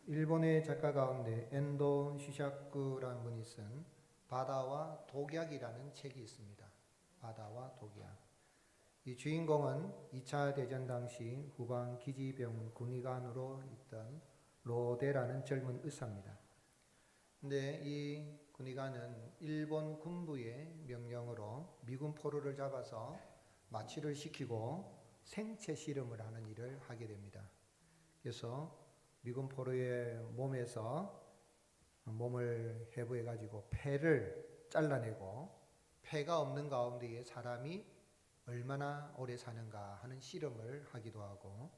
일본의 작가 가운데 엔도 시샤쿠라는 분이 쓴 바다와 독약이라는 책이 있습니다. 바다와 독약. 이 주인공은 2차 대전 당시 후방 기지병 군의관으로 있던 로데라는 젊은 의사입니다. 근데 이 군의관은 일본 군부의 명령으로 미군 포로를 잡아서 마취를 시키고 생체 실험을 하는 일을 하게 됩니다. 그래서 미군 포로의 몸에서 몸을 해부해 가지고 폐를 잘라내고 폐가 없는 가운데에 사람이 얼마나 오래 사는가 하는 실험을 하기도 하고,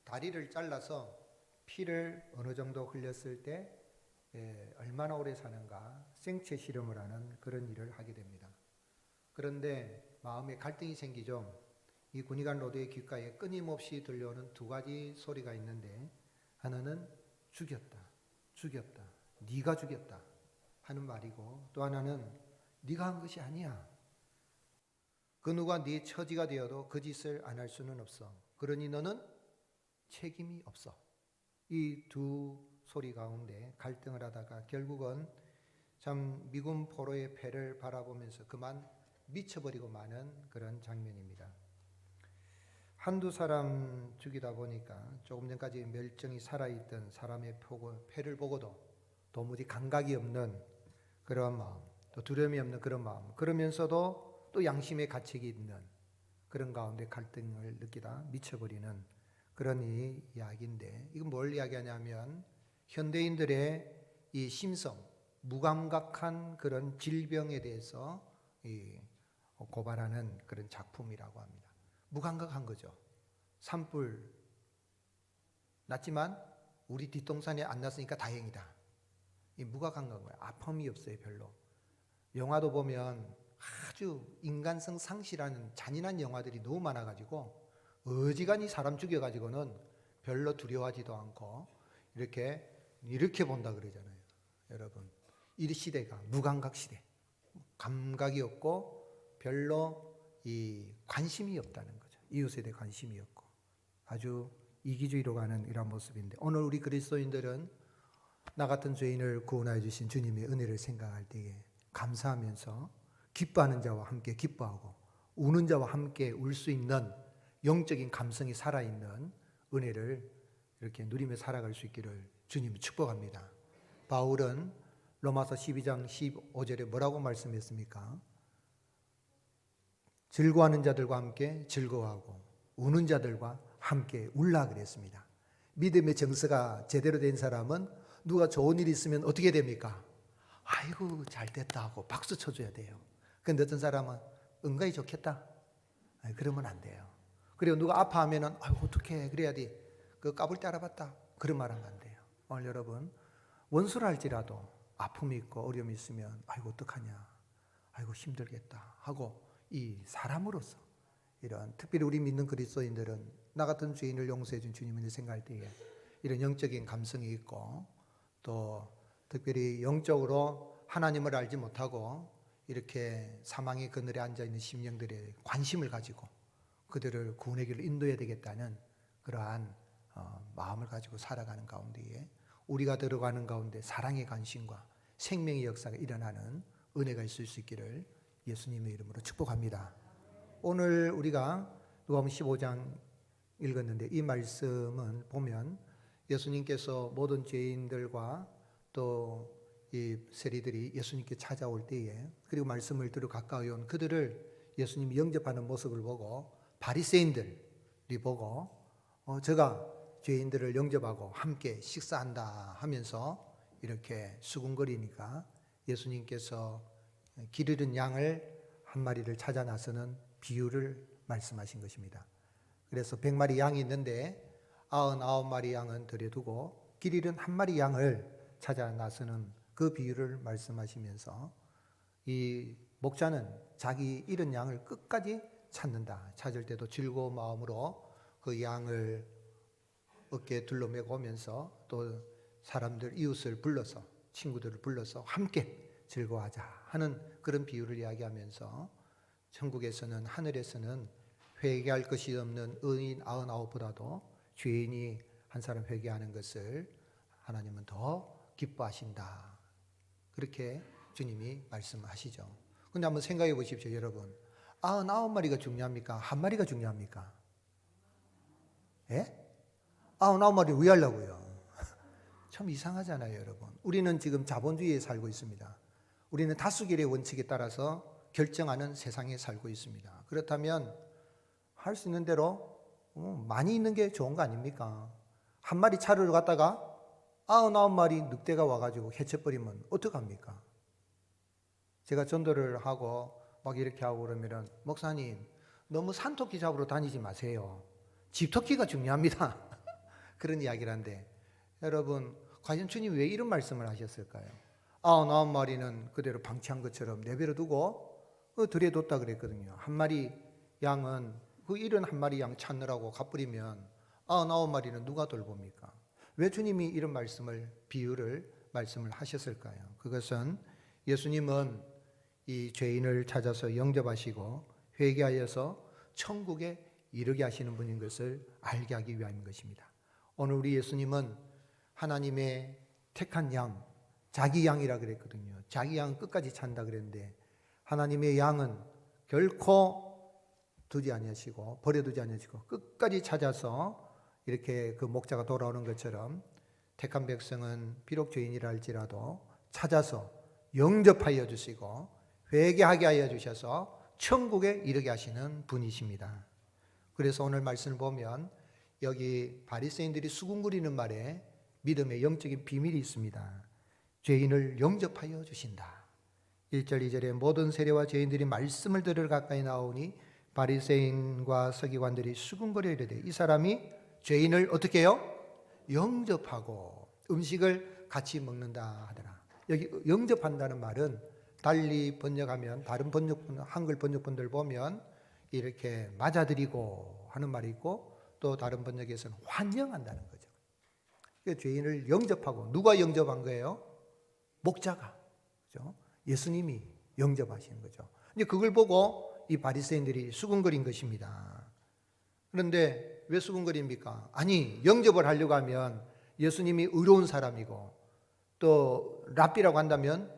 다리를 잘라서 피를 어느 정도 흘렸을 때 얼마나 오래 사는가 생체 실험을 하는 그런 일을 하게 됩니다. 그런데 마음에 갈등이 생기죠. 이 군의관 로드의 귓가에 끊임없이 들려오는 두 가지 소리가 있는데, 하나는 죽였다, 죽였다, 네가 죽였다 하는 말이고, 또 하나는 네가 한 것이 아니야. 그 누가 네 처지가 되어도 그 짓을 안 할 수는 없어. 그러니 너는 책임이 없어. 이 두 소리 가운데 갈등을 하다가 결국은 참 미군 포로의 패를 바라보면서 그만 미쳐버리고 마는 그런 장면입니다. 한두 사람 죽이다 보니까 조금 전까지 멸종이 살아있던 사람의 패를 보고도 도무지 감각이 없는 그런 마음, 또 두려움이 없는 그런 마음, 그러면서도 또 양심의 가책이 있는 그런 가운데 갈등을 느끼다 미쳐버리는 그런 이야기인데, 이건 뭘 이야기하냐면 현대인들의 이 심성, 무감각한 그런 질병에 대해서 고발하는 그런 작품이라고 합니다. 무감각한 거죠. 산불 났지만 우리 뒷동산에 안 났으니까 다행이다. 이 무감각한 거예요. 아픔이 없어요, 별로. 영화도 보면 아주 인간성 상실하는 잔인한 영화들이 너무 많아가지고 어지간히 사람 죽여가지고는 별로 두려워하지도 않고 이렇게 본다 그러잖아요. 여러분, 이 시대가 무감각 시대, 감각이 없고 별로 이 관심이 없다는 거죠. 이웃에 대해 관심이 없고 아주 이기주의로 가는 이런 모습인데, 오늘 우리 그리스도인들은 나 같은 죄인을 구원하여 주신 주님의 은혜를 생각할 때에 감사하면서 기뻐하는 자와 함께 기뻐하고 우는 자와 함께 울 수 있는 영적인 감성이 살아있는 은혜를 이렇게 누리며 살아갈 수 있기를 주님이 축복합니다. 바울은 로마서 12장 15절에 뭐라고 말씀했습니까? 즐거워하는 자들과 함께 즐거워하고 우는 자들과 함께 울라 그랬습니다. 믿음의 정서가 제대로 된 사람은 누가 좋은 일이 있으면 어떻게 됩니까? 아이고 잘 됐다 하고 박수 쳐줘야 돼요. 근데 어떤 사람은 은근히 좋겠다, 그러면 안 돼요. 그리고 누가 아파하면은 아이고 어떡해 그래야 돼. 그 까불 때 알아봤다 그런 말 하면 안 돼요. 오늘 여러분, 원수를 할지라도 아픔이 있고 어려움이 있으면 아이고 어떡하냐, 아이고 힘들겠다 하고 이 사람으로서 이런, 특별히 우리 믿는 그리스도인들은 나 같은 죄인을 용서해 준 주님을 생각할 때에 이런 영적인 감성이 있고, 또 특별히 영적으로 하나님을 알지 못하고 이렇게 사망의 그늘에 앉아있는 심령들의 관심을 가지고 그들을 구원의 길로 인도해야 되겠다는 그러한 마음을 가지고 살아가는 가운데에 우리가 들어가는 가운데 사랑의 관심과 생명의 역사가 일어나는 은혜가 있을 수 있기를 예수님의 이름으로 축복합니다. 오늘 우리가 누가복음 15장 읽었는데, 이 말씀은 보면 예수님께서 모든 죄인들과 또 이 세리들이 예수님께 찾아올 때에, 그리고 말씀을 들어 가까이 온 그들을 예수님이 영접하는 모습을 보고 바리새인들이 보고 제가 죄인들을 영접하고 함께 식사한다 하면서 이렇게 수군거리니까 예수님께서 길 잃은 양을 한 마리를 찾아 나서는 비유를 말씀하신 것입니다. 그래서 100마리 양이 있는데 99마리 양은 들여두고 길 잃은 한 마리 양을 찾아 나서는 그 비유를 말씀하시면서 이 목자는 자기 잃은 양을 끝까지 찾는다. 찾을 때도 즐거운 마음으로 그 양을 어깨에 둘러매고 오면서 또 사람들, 이웃을 불러서, 친구들을 불러서 함께 즐거워하자 하는 그런 비유를 이야기하면서, 천국에서는, 하늘에서는 회개할 것이 없는 의인 99보다도 죄인이 한 사람 회개하는 것을 하나님은 더 기뻐하신다. 그렇게 주님이 말씀하시죠. 근데 한번 생각해 보십시오, 여러분. 99마리가 중요합니까? 한 마리가 중요합니까? 예? 99마리 왜 하려고요? 참 이상하잖아요, 여러분. 우리는 지금 자본주의에 살고 있습니다. 우리는 다수결의 원칙에 따라서 결정하는 세상에 살고 있습니다. 그렇다면 할 수 있는 대로 많이 있는 게 좋은 거 아닙니까? 한 마리 차를 갔다가 99마리 늑대가 와가지고 해쳐버리면 어떡합니까? 제가 전도를 하고 막 이렇게 하고 그러면은, 목사님 너무 산토끼 잡으러 다니지 마세요. 집토끼가 중요합니다. 그런 이야기를 하는데, 여러분 과연 주님이 왜 이런 말씀을 하셨을까요? 99마리는 그대로 방치한 것처럼 내버려 두고 들에 뒀다 그랬거든요. 한 마리 양은 그 71마리 양 찾느라고 가버리면 99마리는 누가 돌봅니까? 왜 주님이 이런 비유를 말씀을 하셨을까요? 그것은 예수님은 이 죄인을 찾아서 영접하시고 회개하여서 천국에 이르게 하시는 분인 것을 알게 하기 위함인 것입니다. 오늘 우리 예수님은 하나님의 택한 양, 자기 양이라 그랬거든요. 자기 양 끝까지 찬다 그랬는데, 하나님의 양은 결코 두지 아니하시고 버려두지 아니하시고 끝까지 찾아서 이렇게 그 목자가 돌아오는 것처럼 택한 백성은 비록 죄인이라 할지라도 찾아서 영접하여 주시고 회개하게 하여 주셔서 천국에 이르게 하시는 분이십니다. 그래서 오늘 말씀을 보면 여기 바리새인들이 수군거리는 말에 믿음의 영적인 비밀이 있습니다. 죄인을 영접하여 주신다. 1절 2절에 모든 세례와 죄인들이 말씀을 들으러 가까이 나오니 바리새인과 서기관들이 수군거려 이르되 이 사람이 죄인을 어떻게 해요? 영접하고 음식을 같이 먹는다 하더라. 여기 영접한다는 말은 달리 번역하면 다른 번역본, 한글 번역본들 보면 이렇게 맞아들이고 하는 말이 있고, 또 다른 번역에서는 환영한다는 거죠. 그러니까 죄인을 영접하고, 누가 영접한 거예요? 목자가, 그죠? 예수님이 영접하시는 거죠. 이제 그걸 보고 이 바리새인들이 수군거린 것입니다. 그런데 왜 수군거립니까? 아니, 영접을 하려고 하면 예수님이 의로운 사람이고, 또 랍비라고 한다면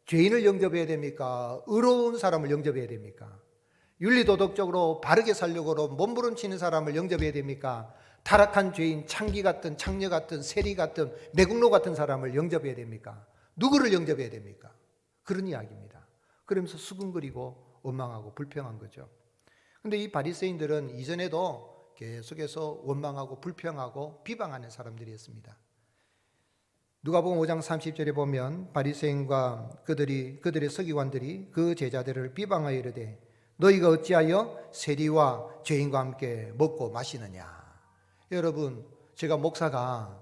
죄인을 영접해야 됩니까? 의로운 사람을 영접해야 됩니까? 윤리도덕적으로 바르게 살려고 몸부림치는 사람을 영접해야 됩니까? 타락한 죄인, 창기 같은, 창녀 같은, 세리 같은, 매국노 같은 사람을 영접해야 됩니까? 누구를 영접해야 됩니까? 그런 이야기입니다. 그러면서 수군거리고 원망하고 불평한 거죠. 그런데 이 바리새인들은 이전에도 계속해서 원망하고 불평하고 비방하는 사람들이었습니다. 누가복음 5장 30절에 보면 바리새인과 그들의 서기관들이 그 제자들을 비방하여 이르되 너희가 어찌하여 세리와 죄인과 함께 먹고 마시느냐. 여러분, 제가 목사가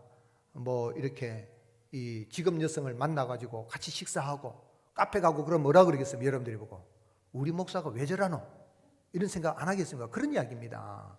이렇게 이 직업 여성을 만나가지고 같이 식사하고 카페 가고 그럼 뭐라 그러겠습니까? 여러분들이 보고 우리 목사가 왜 저러노? 이런 생각 안 하겠습니까? 그런 이야기입니다.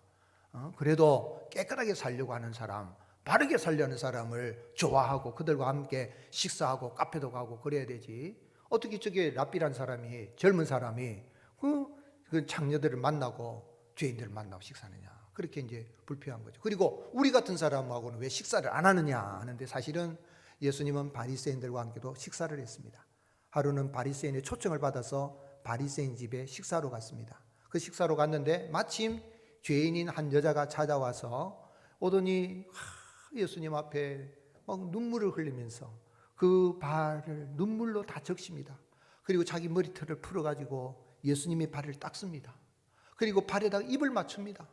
그래도 깨끗하게 살려고 하는 사람, 바르게 살려는 사람을 좋아하고 그들과 함께 식사하고 카페도 가고 그래야 되지. 어떻게 저게 랍비란 사람이, 젊은 사람이 그 창녀들을 만나고 죄인들을 만나고 식사하느냐. 그렇게 이제 불평한 거죠. 그리고 우리 같은 사람하고는 왜 식사를 안 하느냐 하는데, 사실은 예수님은 바리새인들과 함께도 식사를 했습니다. 하루는 바리새인의 초청을 받아서 바리새인 집에 식사로 갔습니다. 그 식사로 갔는데 마침 죄인인 한 여자가 찾아와서 오더니 예수님 앞에 막 눈물을 흘리면서 그 발을 눈물로 다 적십니다. 그리고 자기 머리털을 풀어가지고 예수님의 발을 닦습니다. 그리고 발에다가 입을 맞춥니다.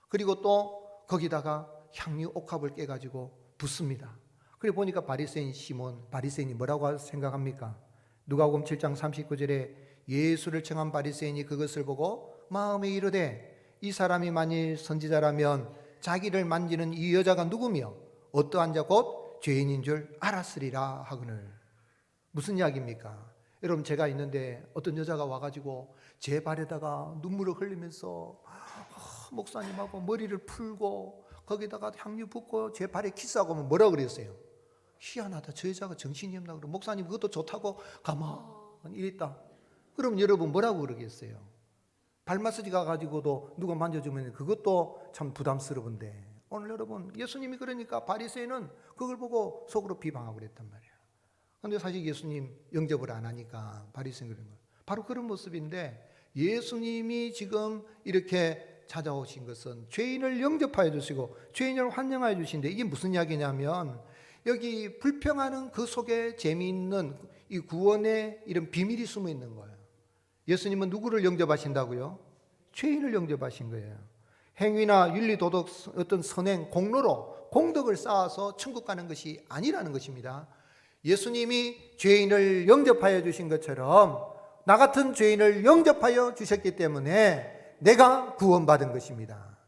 그리고 또 거기다가 향유 옥합을 깨가지고 붓습니다. 그리고 보니까 바리새인 시몬, 바리새인이 뭐라고 생각합니까? 누가복음 7장 39절에 예수를 청한 바리새인이 그것을 보고 마음에 이르되 이 사람이 만일 선지자라면 자기를 만지는 이 여자가 누구며 어떠한 자 곧 죄인인 줄 알았으리라 하거늘. 무슨 이야기입니까? 여러분, 제가 있는데 어떤 여자가 와가지고 제 발에다가 눈물을 흘리면서 목사님하고 머리를 풀고 거기다가 향유 붓고 제 발에 키스하고 하면 뭐라 그랬어요? 희한하다, 저 여자가 정신이 없나. 그러고 목사님 그것도 좋다고 가만히 이랬다. 그럼 여러분 뭐라고 그러겠어요? 발 마사지 가가지고도 누가 만져주면 그것도 참 부담스러운데 오늘 여러분, 예수님이 그러니까 바리새인은 그걸 보고 속으로 비방하고 그랬단 말이에요. 그런데 사실 예수님 영접을 안 하니까 바리새인 그런 거예요. 바로 그런 모습인데, 예수님이 지금 이렇게 찾아오신 것은 죄인을 영접하여 주시고 죄인을 환영하여 주신데, 이게 무슨 이야기냐면 여기 불평하는 그 속에 재미있는 이 구원의 이런 비밀이 숨어 있는 거예요. 예수님은 누구를 영접하신다고요? 죄인을 영접하신 거예요. 행위나 윤리, 도덕, 어떤 선행, 공로로 공덕을 쌓아서 천국 가는 것이 아니라는 것입니다. 예수님이 죄인을 영접하여 주신 것처럼 나 같은 죄인을 영접하여 주셨기 때문에 내가 구원받은 것입니다.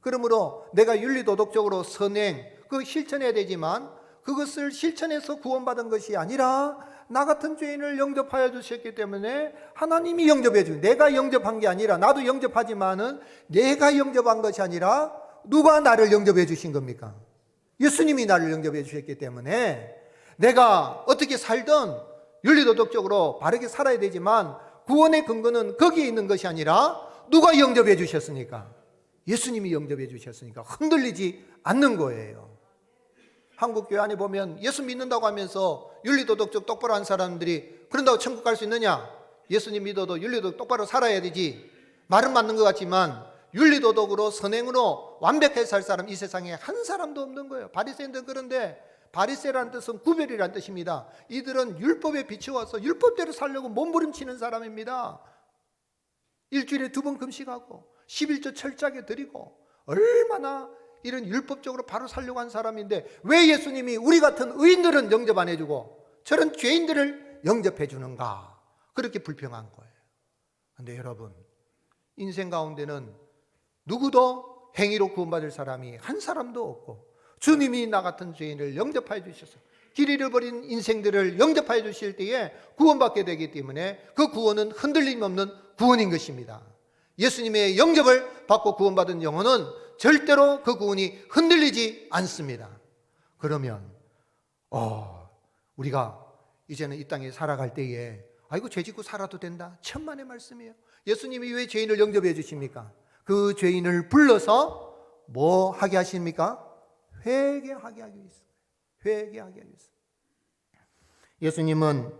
그러므로 내가 윤리, 도덕적으로 선행, 그 실천해야 되지만 그것을 실천해서 구원받은 것이 아니라 나 같은 죄인을 영접하여 주셨기 때문에 하나님이 영접해 주신, 내가 영접한 게 아니라, 나도 영접하지만은 내가 영접한 것이 아니라 누가 나를 영접해 주신 겁니까? 예수님이 나를 영접해 주셨기 때문에 내가 어떻게 살든 윤리도덕적으로 바르게 살아야 되지만 구원의 근거는 거기에 있는 것이 아니라 누가 영접해 주셨으니까, 예수님이 영접해 주셨으니까 흔들리지 않는 거예요. 한국교회 안에 보면 예수 믿는다고 하면서 윤리도덕적 똑바로 한 사람들이 그런다고 천국 갈 수 있느냐? 예수님 믿어도 윤리도덕 똑바로 살아야 되지. 말은 맞는 것 같지만 윤리도덕으로 선행으로 완벽하게 살 사람 이 세상에 한 사람도 없는 거예요. 바리새인들은 그런데, 바리새라는 뜻은 구별이라는 뜻입니다. 이들은 율법에 비추어서 율법대로 살려고 몸부림치는 사람입니다. 일주일에 2번 금식하고 11조 철저하게 드리고 얼마나 이런 율법적으로 바로 살려고 한 사람인데, 왜 예수님이 우리 같은 의인들은 영접 안 해주고 저런 죄인들을 영접해 주는가? 그렇게 불평한 거예요. 그런데 여러분, 인생 가운데는 누구도 행위로 구원받을 사람이 한 사람도 없고, 주님이 나 같은 죄인을 영접하여 주셔서 길 잃어버린 인생들을 영접하여 주실 때에 구원받게 되기 때문에 그 구원은 흔들림 없는 구원인 것입니다. 예수님의 영접을 받고 구원받은 영혼은 절대로 그 구원이 흔들리지 않습니다. 그러면 우리가 이제는 이 땅에 살아갈 때에 아이고 죄 짓고 살아도 된다, 천만의 말씀이에요. 예수님이 왜 죄인을 영접해 주십니까? 그 죄인을 불러서 뭐 하게 하십니까? 회개하게 하기 위해서. 회개하게 하기 위해서. 예수님은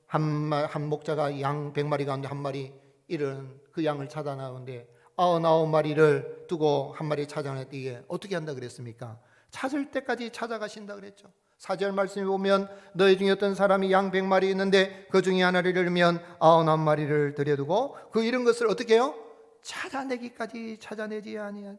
한 목자가 양 100마리 가운데 한 마리 잃은 그 양을 찾아 나오는데 99마리를 두고 한 마리 찾아낼 때에 어떻게 한다 그랬습니까? 찾을 때까지 찾아가신다 그랬죠. 4절 말씀에 보면 너희 중에 어떤 사람이 양 100마리 있는데 그 중에 하나를 잃으면 99마리를 들여두고 그 잃은 것을 어떻게 해요? 찾아내기까지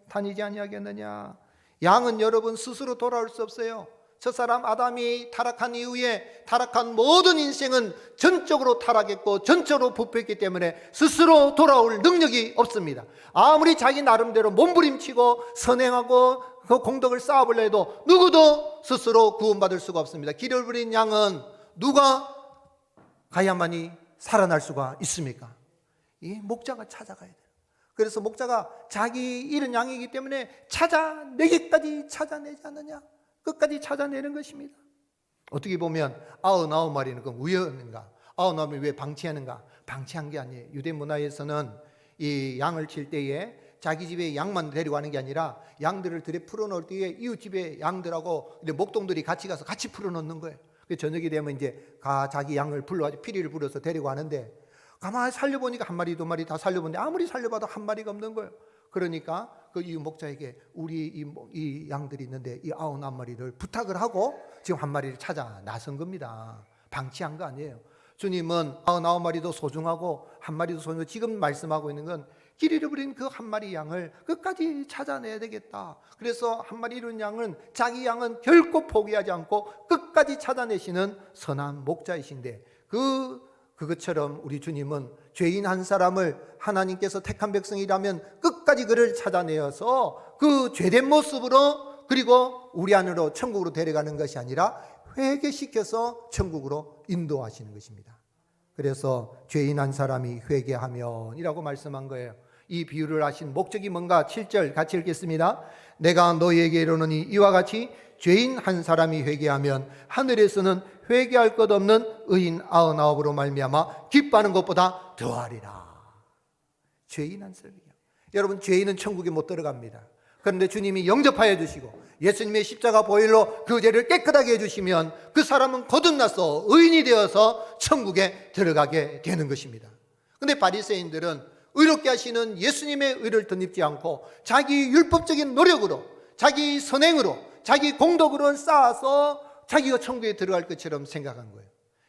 다니지 아니하겠느냐. 양은 여러분 스스로 돌아올 수 없어요. 첫사람 아담이 타락한 이후에 타락한 모든 인생은 전적으로 타락했고 전적으로 부패했기 때문에 스스로 돌아올 능력이 없습니다. 아무리 자기 나름대로 몸부림치고 선행하고 그 공덕을 쌓아보려 해도 누구도 스스로 구원받을 수가 없습니다. 길을 잃은 양은 누가 가야만이 살아날 수가 있습니까? 이 목자가 찾아가야 돼요. 그래서 목자가 자기 잃은 양이기 때문에 찾아내기까지 찾아내지 않느냐? 끝까지 찾아내는 것입니다. 어떻게 보면 99마리는 그 우연인가? 99마리 왜 방치하는가? 방치한 게 아니에요. 유대 문화에서는 이 양을 칠 때에 자기 집에 양만 데려가는 게 아니라 양들을 들에 풀어놓을 때에 이웃 집에 양들하고 목동들이 같이 가서 같이 풀어놓는 거예요. 저녁이 되면 이제 자기 양을 불러가지고 피리를 불어서 데려가는데 가만히 살려보니까 한 마리, 2마리 다 살려보는데 아무리 살려봐도 한 마리가 없는 거예요. 그러니까 그 이 목자에게 우리 이 양들이 있는데 이 99마리를 부탁을 하고 지금 한 마리를 찾아 나선 겁니다. 방치한 거 아니에요. 주님은 99마리도 소중하고 한 마리도 소중하고 지금 말씀하고 있는 건 길 잃어버린 그 한 마리 양을 끝까지 찾아내야 되겠다. 그래서 한 마리 잃은 양은 자기 양은 결코 포기하지 않고 끝까지 찾아내시는 선한 목자이신데 그것처럼 우리 주님은 죄인 한 사람을 하나님께서 택한 백성이라면 끝까지 그를 찾아내어서 그 죄된 모습으로 그리고 우리 안으로 천국으로 데려가는 것이 아니라 회개시켜서 천국으로 인도하시는 것입니다. 그래서 죄인 한 사람이 회개하면이라고 말씀한 거예요. 이 비유를 하신 목적이 뭔가 7절 같이 읽겠습니다. 내가 너희에게 이르노니 이와 같이 죄인 한 사람이 회개하면 하늘에서는 회개할 것 없는 의인 99으로 말미암아 기뻐하는 것보다 더하리라. 죄인 한 사람이요. 여러분, 죄인은 천국에 못 들어갑니다. 그런데 주님이 영접하여 주시고 예수님의 십자가 보혈로 그 죄를 깨끗하게 해주시면 그 사람은 거듭나서 의인이 되어서 천국에 들어가게 되는 것입니다. 그런데 바리새인들은 의롭게 하시는 예수님의 의를 덧입지 않고 자기 율법적인 노력으로, 자기 선행으로, 자기 공덕으로 쌓아서 자기가 천국에 들어갈 것처럼 생각한 거예요.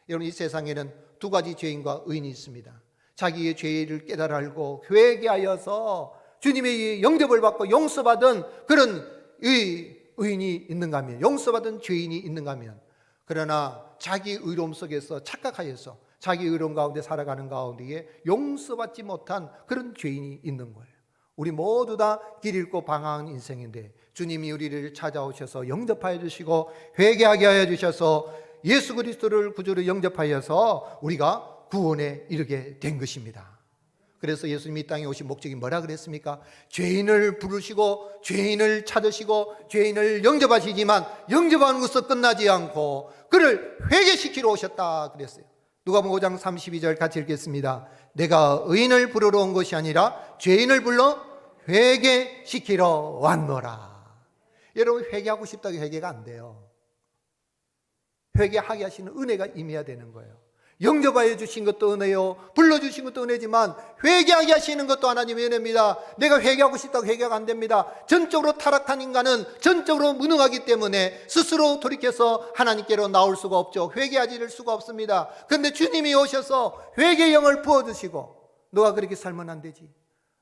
여러분, 이 세상에는 두 가지 죄인과 의인이 있습니다. 자기의 죄를 깨달아 알고 회개하여서 주님의 영접을 받고 용서받은 그런 의인이 있는가 하면, 용서받은 죄인이 있는가 하면, 그러나 자기 의로움 속에서 착각하여서 자기 의로움 가운데 살아가는 가운데에 용서받지 못한 그런 죄인이 있는 거예요. 우리 모두 다 길 잃고 방황한 인생인데 주님이 우리를 찾아오셔서 영접하여 주시고 회개하게 하여 주셔서 예수 그리스도를 구주로 영접하여서 우리가 구원에 이르게 된 것입니다. 그래서 예수님이 이 땅에 오신 목적이 뭐라 그랬습니까? 죄인을 부르시고 죄인을 찾으시고 죄인을 영접하시지만 영접하는 것으로 끝나지 않고 그를 회개시키러 오셨다 그랬어요. 누가복음 5장 32절 같이 읽겠습니다. 내가 의인을 부르러 온 것이 아니라 죄인을 불러 회개시키러 왔노라. 여러분, 회개하고 싶다고 회개가 안 돼요. 회개하게 하시는 은혜가 임해야 되는 거예요. 영접하여 주신 것도 은혜요, 불러주신 것도 은혜지만 회개하게 하시는 것도 하나님의 은혜입니다. 내가 회개하고 싶다고 회개가 안 됩니다. 전적으로 타락한 인간은 전적으로 무능하기 때문에 스스로 돌이켜서 하나님께로 나올 수가 없죠. 회개하지 수가 없습니다. 그런데 주님이 오셔서 회개의 영을 부어주시고, 너가 그렇게 살면 안 되지,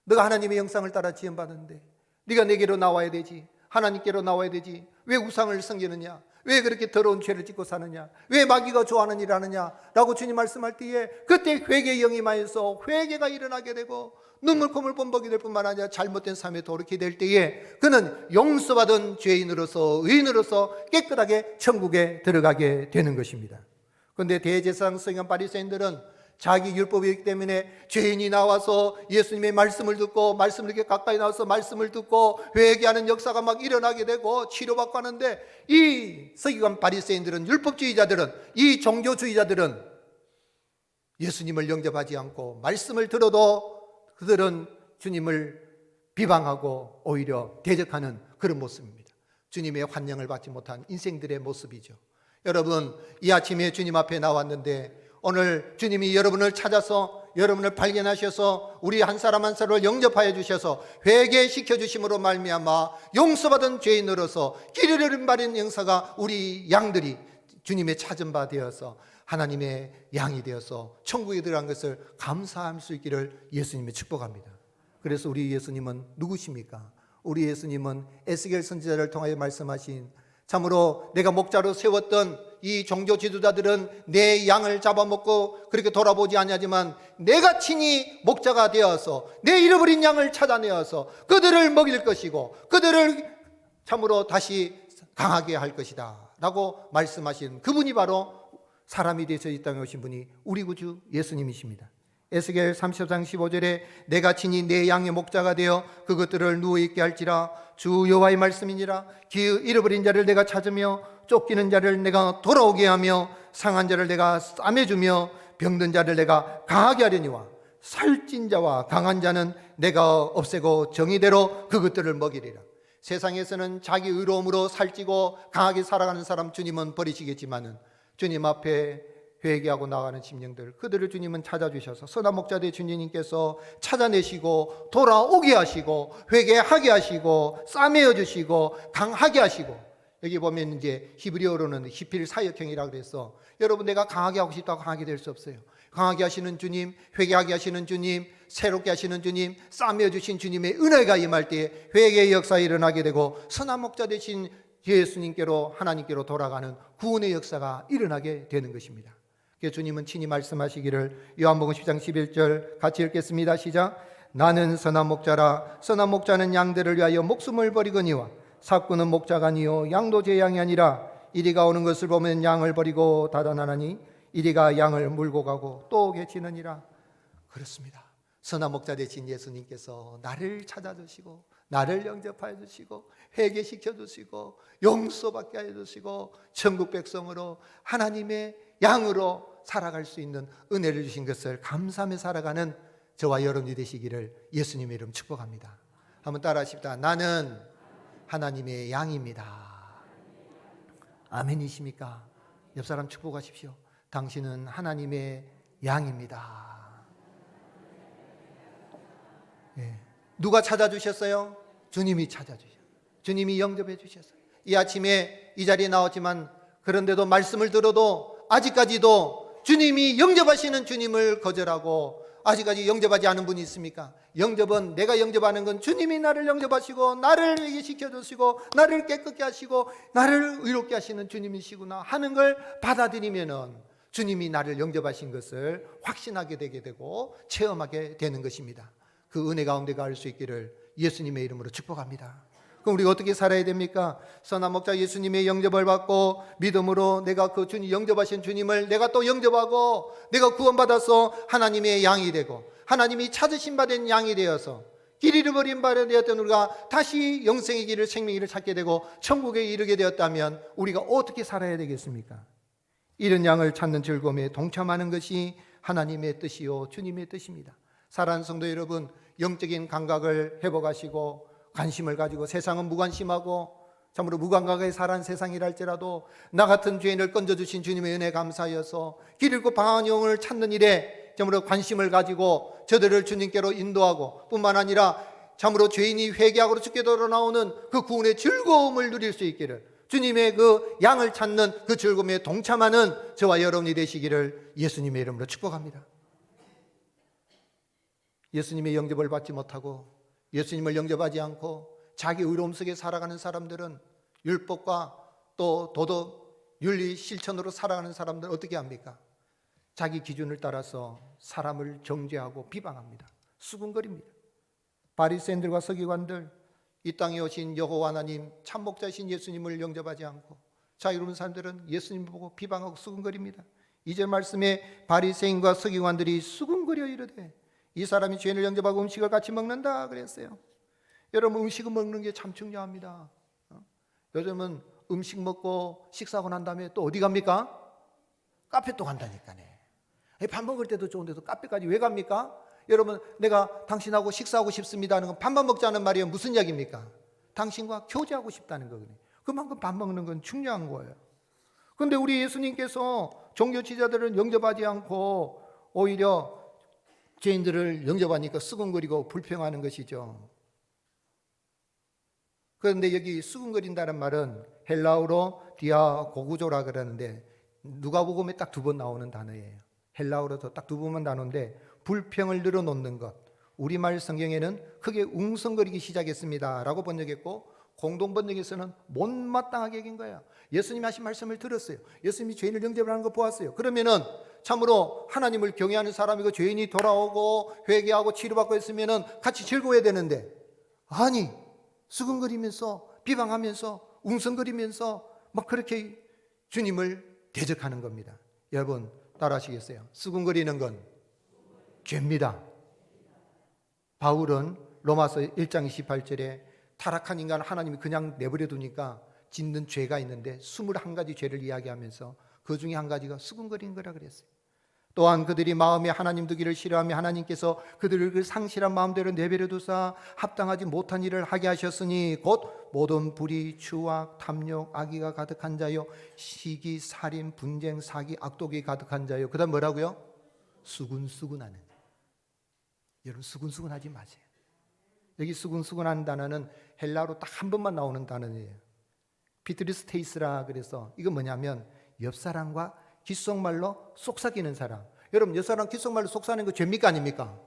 너가 하나님의 형상을 따라 지음받았는데 네가 내게로 나와야 되지, 하나님께로 나와야 되지, 왜 우상을 섬기느냐, 왜 그렇게 더러운 죄를 짓고 사느냐, 왜 마귀가 좋아하는 일을 하느냐 라고 주님 말씀할 때에 그때 회개의 영이 임하여서 회개가 일어나게 되고 눈물 콧물 범벅이 될 뿐만 아니라 잘못된 삶에 돌이키게 될 때에 그는 용서받은 죄인으로서 의인으로서 깨끗하게 천국에 들어가게 되는 것입니다. 그런데 대제사장 서기관 바리새인들은 자기 율법이기 때문에 죄인이 나와서 예수님의 말씀을 듣고 말씀을 이렇게 가까이 나와서 말씀을 듣고 회개하는 역사가 막 일어나게 되고 치료받고 하는데, 이 서기관 바리새인들은, 율법주의자들은, 이 종교주의자들은 예수님을 영접하지 않고 말씀을 들어도 그들은 주님을 비방하고 오히려 대적하는 그런 모습입니다. 주님의 환영을 받지 못한 인생들의 모습이죠. 여러분, 이 아침에 주님 앞에 나왔는데 오늘 주님이 여러분을 찾아서 여러분을 발견하셔서 우리 한 사람 한 사람을 영접하여 주셔서 회개시켜 주심으로 말미암아 용서받은 죄인으로서 길을 잃어버린 영사가 우리 양들이 주님의 찾은 바 되어서 하나님의 양이 되어서 천국에 들어간 것을 감사할 수 있기를 예수님이 축복합니다. 그래서 우리 예수님은 누구십니까? 우리 예수님은 에스겔 선지자를 통하여 말씀하신, 참으로 내가 목자로 세웠던 이 종교 지도자들은 내 양을 잡아먹고 그렇게 돌아보지 아니하지만 내가 친히 목자가 되어서 내 잃어버린 양을 찾아내어서 그들을 먹일 것이고 그들을 참으로 다시 강하게 할 것이다 라고 말씀하신 그분이 바로 사람이 되어서 이 땅에 오신 분이 우리 구주 예수님이십니다. 에스겔 30장 15절에 내가 친히 내 양의 목자가 되어 그것들을 누워있게 할지라 주 여호와의 말씀이니라. 잃어버린 자를 내가 찾으며 쫓기는 자를 내가 돌아오게 하며 상한 자를 내가 싸매주며 병든 자를 내가 강하게 하려니와 살찐 자와 강한 자는 내가 없애고 정의대로 그것들을 먹이리라. 세상에서는 자기 의로움으로 살찌고 강하게 살아가는 사람 주님은 버리시겠지만은 주님 앞에 회개하고 나가는 심령들, 그들을 주님은 찾아주셔서 선한 목자대 주님께서 찾아내시고 돌아오게 하시고 회개하게 하시고 싸매어 주시고 강하게 하시고, 여기 보면 이제 히브리어로는 히필 사역형이라고 그래서 여러분, 내가 강하게 하고 싶다고 강하게 될 수 없어요. 강하게 하시는 주님, 회개하게 하시는 주님, 새롭게 하시는 주님, 싸매어 주신 주님의 은혜가 임할 때에 회개의 역사가 일어나게 되고 선한 목자 되신 예수님께로, 하나님께로 돌아가는 구원의 역사가 일어나게 되는 것입니다. 주님은 친히 말씀하시기를, 요한복음 10장 11절 같이 읽겠습니다. 시작. 나는 선한 목자라. 선한 목자는 양들을 위하여 목숨을 버리거니와 삭구는 목자가 아니요 양도 제 양이 아니라 이리가 오는 것을 보면 양을 버리고 달아나나니 이리가 양을 물고 가고 또 계시느니라. 그렇습니다. 선한 목자 되신 예수님께서 나를 찾아주시고 나를 영접하여 주시고 회개시켜 주시고 용서받게 하여 주시고 천국 백성으로 하나님의 양으로 살아갈 수 있는 은혜를 주신 것을 감사하며 살아가는 저와 여러분이 되시기를 예수님의 이름 축복합니다. 한번 따라 하십시다. 나는 하나님의 양입니다. 아멘이십니까? 옆 사람 축복하십시오. 당신은 하나님의 양입니다. 예. 누가 찾아주셨어요? 주님이 찾아주셨어요. 주님이 영접해 주셨어요. 이 아침에 이 자리에 나왔지만 그런데도 말씀을 들어도 아직까지도 주님이 영접하시는 주님을 거절하고 아직까지 영접하지 않은 분이 있습니까? 영접은, 내가 영접하는 건 주님이 나를 영접하시고 나를 회개시켜 주시고 나를 깨끗게 하시고 나를 의롭게 하시는 주님이시구나 하는 걸 받아들이면은 주님이 나를 영접하신 것을 확신하게 되게 되고 체험하게 되는 것입니다. 그 은혜 가운데 갈 수 있기를 예수님의 이름으로 축복합니다. 그럼 우리가 어떻게 살아야 됩니까? 선한 목자 예수님의 영접을 받고 믿음으로 내가 그 주님, 영접하신 주님을 내가 또 영접하고 내가 구원받아서 하나님의 양이 되고 하나님이 찾으신 바 된 양이 되어서 길 잃어버린 바 되었던 우리가 다시 영생의 길을, 생명의 길을 찾게 되고 천국에 이르게 되었다면 우리가 어떻게 살아야 되겠습니까? 이런 양을 찾는 즐거움에 동참하는 것이 하나님의 뜻이요 주님의 뜻입니다. 사랑하는 성도 여러분, 영적인 감각을 회복하시고 관심을 가지고 세상은 무관심하고 참으로 무감각하게 살아가는 세상이랄지라도 나 같은 죄인을 건져주신 주님의 은혜 감사하여서 길 잃고 방황한 영혼을 찾는 일에 참으로 관심을 가지고 저들을 주님께로 인도하고 뿐만 아니라 참으로 죄인이 회개하고 죽게 돌아 나오는 그 구원의 즐거움을 누릴 수 있기를 주님의 그 양을 찾는 그 즐거움에 동참하는 저와 여러분이 되시기를 예수님의 이름으로 축복합니다. 예수님의 영접을 받지 못하고 예수님을 영접하지 않고 자기 의로움 속에 살아가는 사람들은 율법과 또 도덕, 윤리, 실천으로 살아가는 사람들은 어떻게 합니까? 자기 기준을 따라서 사람을 정죄하고 비방합니다. 수군거립니다. 바리새인들과 서기관들, 이 땅에 오신 여호와 하나님 참목자이신 예수님을 영접하지 않고 자유로운 사람들은 예수님을 보고 비방하고 수군거립니다. 이제 말씀에 바리새인과 서기관들이 수군거려 이르되 이 사람이 죄인을 영접하고 음식을 같이 먹는다 그랬어요. 여러분, 음식을 먹는 게 참 중요합니다. 요즘은 음식 먹고 식사하고 난 다음에 또 어디 갑니까? 카페 또 간다니까요. 밥 먹을 때도 좋은데도 카페까지 왜 갑니까? 여러분, 내가 당신하고 식사하고 싶습니다 하는 건 밥만 먹자는 말이에요. 무슨 이야기입니까? 당신과 교제하고 싶다는 거거든요. 그만큼 밥 먹는 건 중요한 거예요. 그런데 우리 예수님께서 종교 지자들을 영접하지 않고 오히려 죄인들을 영접하니까 수군거리고 불평하는 것이죠. 그런데 여기 수군거린다는 말은 헬라어로 디아고구조라 그러는데 누가복음에 딱 2번 나오는 단어예요. 헬라어로도 딱 2번만 나오는데 불평을 늘어놓는 것. 우리말 성경에는 크게 웅성거리기 시작했습니다 라고 번역했고 공동번역에서는 못마땅하게 얘기한 거예요. 예수님이 하신 말씀을 들었어요. 예수님이 죄인을 영접하는 거 보았어요. 그러면은 참으로 하나님을 경외하는 사람이고 죄인이 돌아오고 회개하고 치료받고 했으면은 같이 즐거워야 되는데 아니 수근거리면서 비방하면서 웅성거리면서 막 그렇게 주님을 대적하는 겁니다. 여러분 따라하시겠어요? 수근거리는 건 죄입니다. 바울은 로마서 1장 28절에 타락한 인간을 하나님이 그냥 내버려 두니까 짓는 죄가 있는데 21가지 죄를 이야기하면서 그 중에 한 가지가 수근거리는 거라 그랬어요. 또한 그들이 마음에 하나님 두기를 싫어하며 하나님께서 그들을 그 상실한 마음대로 내버려 두사 합당하지 못한 일을 하게 하셨으니 곧 모든 불의, 추악, 탐욕, 악의가 가득한 자요 시기, 살인, 분쟁, 사기, 악독이 가득한 자요. 그 다음 뭐라고요? 수근수근하는. 여러분 수근수근하지 마세요. 여기 수근수근하는 단어는 헬라어로 딱 한 번만 나오는 단어예요. 피트리스테이스라 그래서 이건 뭐냐면 옆사람과 귓속말로 속삭이는 사람. 여러분 옆사람 귓속말로 속삭이는 거 죄입니까 아닙니까?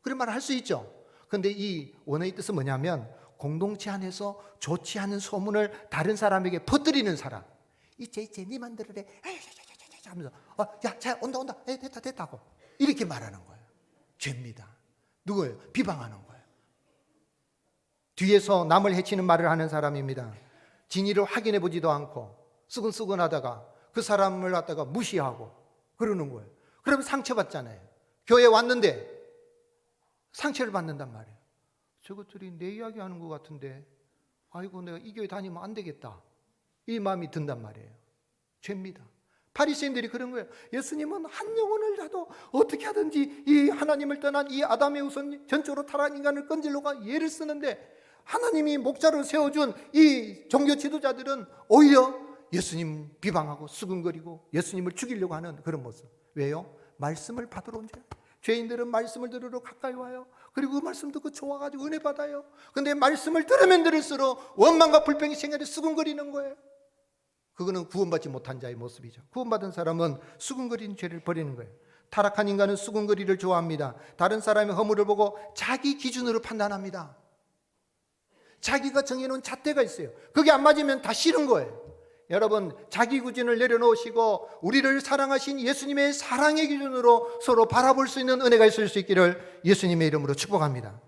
그런 말을 할 수 있죠. 그런데 이 원어의 뜻은 뭐냐면 공동체 안에서 좋지 않은 소문을 다른 사람에게 퍼뜨리는 사람. 이제 네 맘대로래 하면서 야, 자 온다 됐다고 이렇게 말하는 거예요. 죄입니다. 누구예요? 비방하는 거예요. 뒤에서 남을 해치는 말을 하는 사람입니다. 진위를 확인해 보지도 않고 수근수근하다가 그 사람을 갖다가 무시하고 그러는 거예요. 그러면 상처받잖아요. 교회 왔는데 상처를 받는단 말이에요. 저것들이 내 이야기하는 것 같은데 아이고 내가 이 교회 다니면 안 되겠다 이 마음이 든단 말이에요. 죄입니다. 바리새인들이 그런 거예요. 예수님은 한 영혼을라도 어떻게 하든지 이 하나님을 떠난 이 아담의 후손 전적으로 타락한 인간을 건지려고 예를 쓰는데 하나님이 목자로 세워준 이 종교 지도자들은 오히려 예수님 비방하고 수근거리고 예수님을 죽이려고 하는 그런 모습. 왜요? 말씀을 받으러 온 죄. 죄인들은 말씀을 들으러 가까이 와요. 그리고 그 말씀 듣고 좋아가지고 은혜 받아요. 근데 말씀을 들으면 들을수록 원망과 불평이 생겨서 수근거리는 거예요. 그거는 구원받지 못한 자의 모습이죠. 구원받은 사람은 수근거리는 죄를 버리는 거예요. 타락한 인간은 수근거리를 좋아합니다. 다른 사람의 허물을 보고 자기 기준으로 판단합니다. 자기가 정해놓은 잣대가 있어요. 그게 안 맞으면 다 싫은 거예요. 여러분, 자기 기준을 내려놓으시고 우리를 사랑하신 예수님의 사랑의 기준으로 서로 바라볼 수 있는 은혜가 있을 수 있기를 예수님의 이름으로 축복합니다.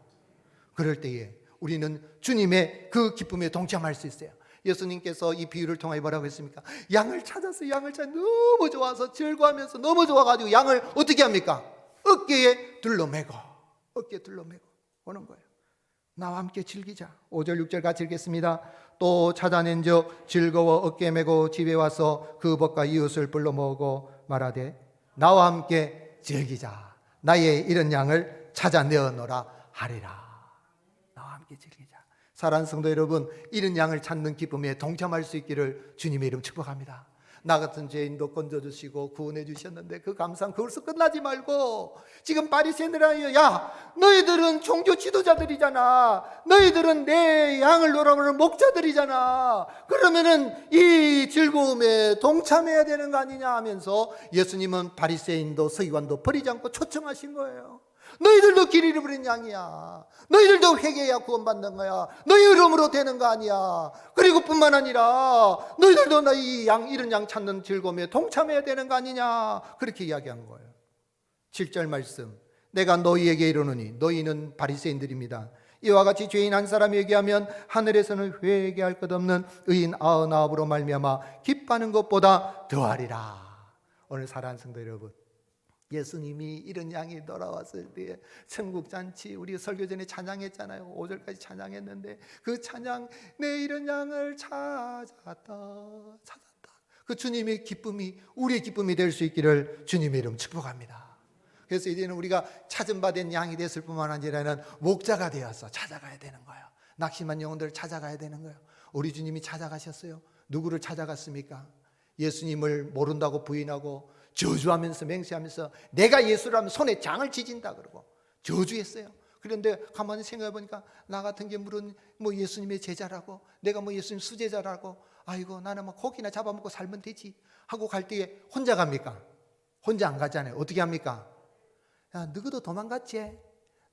그럴 때에 우리는 주님의 그 기쁨에 동참할 수 있어요. 예수님께서 이 비유를 통해 뭐라고 했습니까? 양을 찾아서 양을 찾아 너무 좋아서 즐거워하면서 너무 좋아가지고 양을 어떻게 합니까? 어깨에 둘러매고 오는 거예요. 나와 함께 즐기자. 5절 6절 같이 읽겠습니다. 또 찾아낸 적 즐거워 어깨 메고 집에 와서 그 벗과 이웃을 불러 모으고 말하되 나와 함께 즐기자. 나의 이런 양을 찾아내어노라 하리라. 나와 함께 즐기자. 사랑하는 성도 여러분, 이런 양을 찾는 기쁨에 동참할 수 있기를 주님의 이름 축복합니다. 나 같은 죄인도 건져주시고 구원해 주셨는데 그 감사함 그것으로 끝나지 말고 지금 바리새인들아, 야 너희들은 종교 지도자들이잖아. 너희들은 내 양을 돌아보는 목자들이잖아. 그러면은 이 즐거움에 동참해야 되는 거 아니냐 하면서 예수님은 바리새인도 서기관도 버리지 않고 초청하신 거예요. 너희들도 길 잃어버린 양이야. 너희들도 회개해야 구원받는 거야. 너희 이름으로 되는 거 아니야. 그리고 뿐만 아니라 너희들도 너희 양 이런 양 찾는 즐거움에 동참해야 되는 거 아니냐. 그렇게 이야기한 거예요. 7절 말씀, 내가 너희에게 이르노니 너희는 바리새인들입니다. 이와 같이 죄인 한 사람이 얘기하면 하늘에서는 회개할 것 없는 의인 99으로 말미암아 기뻐하는 것보다 더하리라. 오늘 사랑하는 성도 여러분, 예수님이 이런 양이 돌아왔을 때 천국 잔치, 우리 설교 전에 찬양했잖아요. 5절까지 찬양했는데 그 찬양, 내 이런 양을 찾았다. 그 주님의 기쁨이 우리의 기쁨이 될 수 있기를 주님의 이름 축복합니다. 그래서 이제는 우리가 찾은 바 된 양이 됐을 뿐만 아니라 목자가 되어서 찾아가야 되는 거예요. 낙심한 영혼들을 찾아가야 되는 거예요. 우리 주님이 찾아가셨어요. 누구를 찾아갔습니까? 예수님을 모른다고 부인하고 저주하면서 맹세하면서 내가 예수라면 손에 장을 지진다 그러고 저주했어요. 그런데 가만히 생각해 보니까 나 같은 게 물은 뭐 예수님의 제자라고, 내가 뭐 예수님 수제자라고, 아이고 나는 뭐 고기나 잡아먹고 살면 되지 하고 갈 때에 혼자 갑니까? 혼자 안 가잖아요. 어떻게 합니까? 야, 너희도 도망갔지?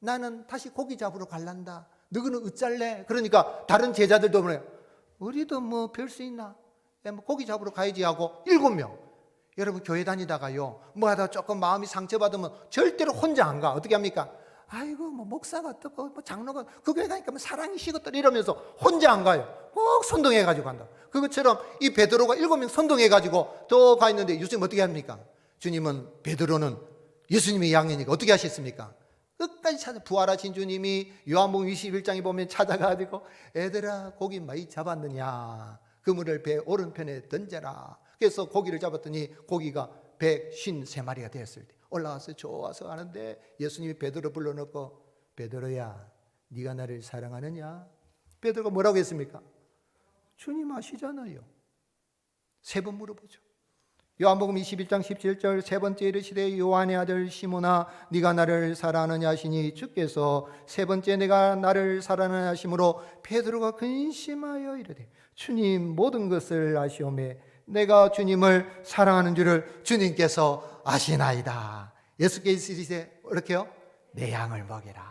나는 다시 고기 잡으러 갈란다. 너희는 어쩔래? 그러니까 다른 제자들도 그래요. 우리도 뭐 별 수 있나? 야, 뭐 고기 잡으러 가야지 하고 7명. 여러분 교회 다니다가요, 뭐 하다 조금 마음이 상처받으면 절대로 혼자 안 가. 어떻게 합니까? 아이고 뭐 목사가 어떻고 뭐 장로가 그 교회 가니까 뭐 사랑이 식었다 이러면서 혼자 안 가요. 꼭 선동해가지고 간다. 그것처럼 이 베드로가 7명 선동해가지고 또 가 있는데 요즘 어떻게 합니까? 주님은 베드로는 예수님의 양이니까 어떻게 하셨습니까? 끝까지 찾아 부활하신 주님이 요한복음 21장에 보면 찾아가지고 애들아 고기 많이 잡았느냐? 그물을 배 오른편에 던져라. 그래서 고기를 잡았더니 고기가 153마리가 되었을 때 올라와서 좋아서 하는데 예수님이 베드로 불러놓고 베드로야 네가 나를 사랑하느냐? 베드로가 뭐라고 했습니까? 주님 아시잖아요. 3번 물어보죠. 요한복음 21장 17절 세 번째 이르시되 요한의 아들 시몬아 네가 나를 사랑하느냐 하시니 주께서 세 번째 내가 나를 사랑하느냐 하심으로 베드로가 근심하여 이르되 주님 모든 것을 아시오매 내가 주님을 사랑하는 줄을 주님께서 아시나이다. 예수께서 이르시되 이렇게요, 내 양을 먹이라.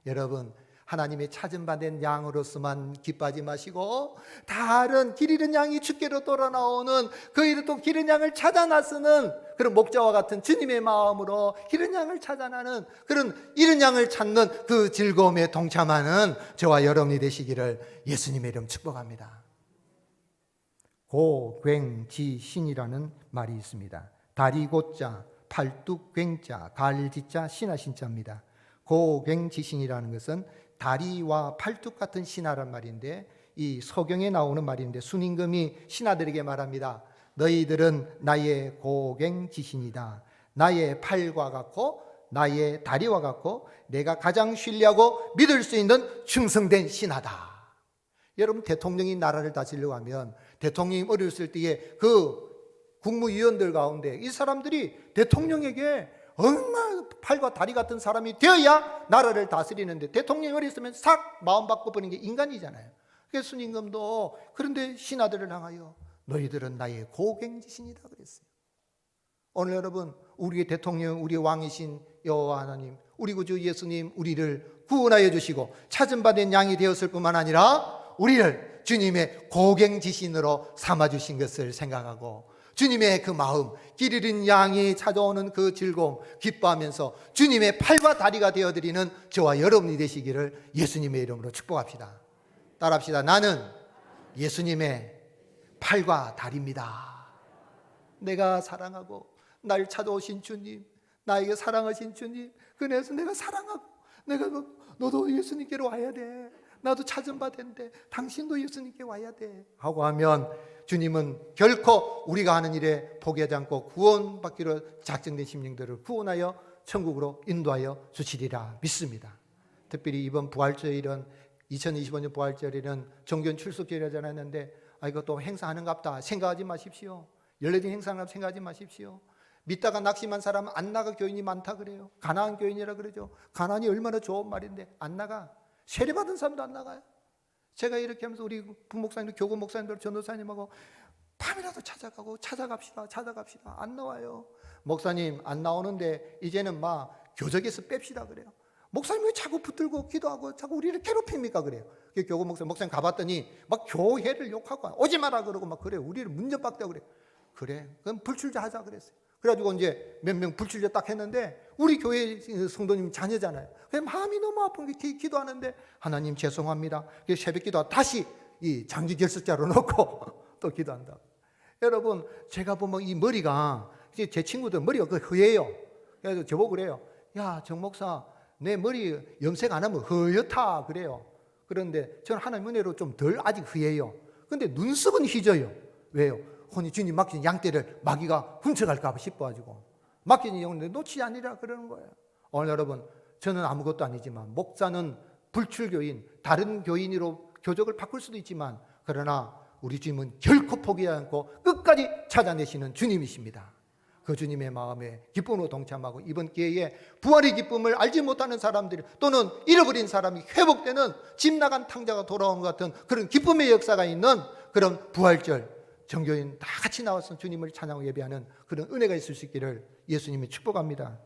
여러분 하나님의 찾은 바 된 양으로서만 기뻐하지 마시고 다른 길 잃은 양이 주께로 돌아 나오는 그 일을 또 길 잃은 양을 찾아 나서는 그런 목자와 같은 주님의 마음으로 길 잃은 양을 찾아 나는 그런 잃은 양을 찾는 그 즐거움에 동참하는 저와 여러분이 되시기를 예수님의 이름 축복합니다. 고괭지신이라는 말이 있습니다. 다리 고자, 팔뚝괭자, 갈지자, 신하신자입니다. 고괭지신이라는 것은 다리와 팔뚝 같은 신하란 말인데 이 서경에 나오는 말인데 순임금이 신하들에게 말합니다. 너희들은 나의 고괭지신이다. 나의 팔과 같고 나의 다리와 같고 내가 가장 신뢰하고 믿을 수 있는 충성된 신하다. 여러분, 대통령이 나라를 다스리려고 하면 대통령이 어렸을 때에 그 국무위원들 가운데 이 사람들이 대통령에게 얼마나 팔과 다리 같은 사람이 되어야 나라를 다스리는데, 대통령이 어렸으면 싹 마음 바꿔버리는 게 인간이잖아요. 예수님도 그런데 신하들을 향하여 너희들은 나의 고갱지신이다 그랬어요. 오늘 여러분, 우리의 대통령, 우리의 왕이신 여호와 하나님, 우리 구주 예수님 우리를 구원하여 주시고 찾음받은 양이 되었을 뿐만 아니라 우리를 주님의 고갱지신으로 삼아주신 것을 생각하고 주님의 그 마음, 길 잃은 양이 찾아오는 그 즐거움 기뻐하면서 주님의 팔과 다리가 되어드리는 저와 여러분이 되시기를 예수님의 이름으로 축복합시다. 따라합시다. 나는 예수님의 팔과 다리입니다. 내가 사랑하고 날 찾아오신 주님, 나에게 사랑하신 주님, 그래서 내가 사랑하고 내가 너도 예수님께로 와야 돼, 나도 찾음받았는데 당신도 예수님께 와야 돼 하고 하면 주님은 결코 우리가 하는 일에 포기하지 않고 구원받기로 작정된 심령들을 구원하여 천국으로 인도하여 주시리라 믿습니다. 특별히 이번 부활절일은 2025년 부활절일은 정교원 출석절이라지 않았는데 이것도 행사하는갑다 생각하지 마십시오. 연례적인 행사하는 생각하지 마십시오. 믿다가 낙심한 사람은 안 나가 교인이 많다 그래요. 가나안 교인이라 그러죠. 가나안이 얼마나 좋은 말인데 안 나가. 세례받은 사람도 안 나가요. 제가 이렇게 하면서 우리 부목사님들, 교구 목사님들, 전도사님하고 밤이라도 찾아갑시다 안 나와요. 목사님 안 나오는데 이제는 막 교적에서 뺍시다 그래요. 목사님 왜 자꾸 붙들고 기도하고 자꾸 우리를 괴롭힙니까 그래요. 교구 목사님 가봤더니 막 교회를 욕하고 오지 마라 그러고 막 그래요. 우리를 문전박대하고 그래요. 그래, 그럼 불출자 하자 그랬어요. 그래가지고 이제 몇 명 불출자 딱 했는데 우리 교회 성도님 자녀잖아요. 그래서 마음이 너무 아픈 게 기도하는데 하나님 죄송합니다. 새벽 기도 다시 이 장기 결석자로 놓고 또 기도한다. 여러분, 제가 보면 이 머리가, 제 친구들 머리가 허예요. 그래서 저보고 그래요. 야, 정 목사, 내 머리 염색 안 하면 허옇다 그래요. 그런데 저는 하나님 은혜로 좀 덜 아직 허예요. 근데 눈썹은 희져요. 왜요? 혼이 주님 맡긴 양떼를 마귀가 훔쳐갈까 싶어가지고 맡긴 영혼을 놓치지 않으리라 그러는 거예요. 오늘 여러분, 저는 아무것도 아니지만 목사는 불출교인, 다른 교인으로 교적을 바꿀 수도 있지만 그러나 우리 주님은 결코 포기하지 않고 끝까지 찾아내시는 주님이십니다. 그 주님의 마음에 기쁨으로 동참하고 이번 기회에 부활의 기쁨을 알지 못하는 사람들 또는 잃어버린 사람이 회복되는 집 나간 탕자가 돌아오는 것 같은 그런 기쁨의 역사가 있는 그런 부활절 정교인 다 같이 나와서 주님을 찬양하고 예배하는 그런 은혜가 있을 수 있기를 예수님이 축복합니다.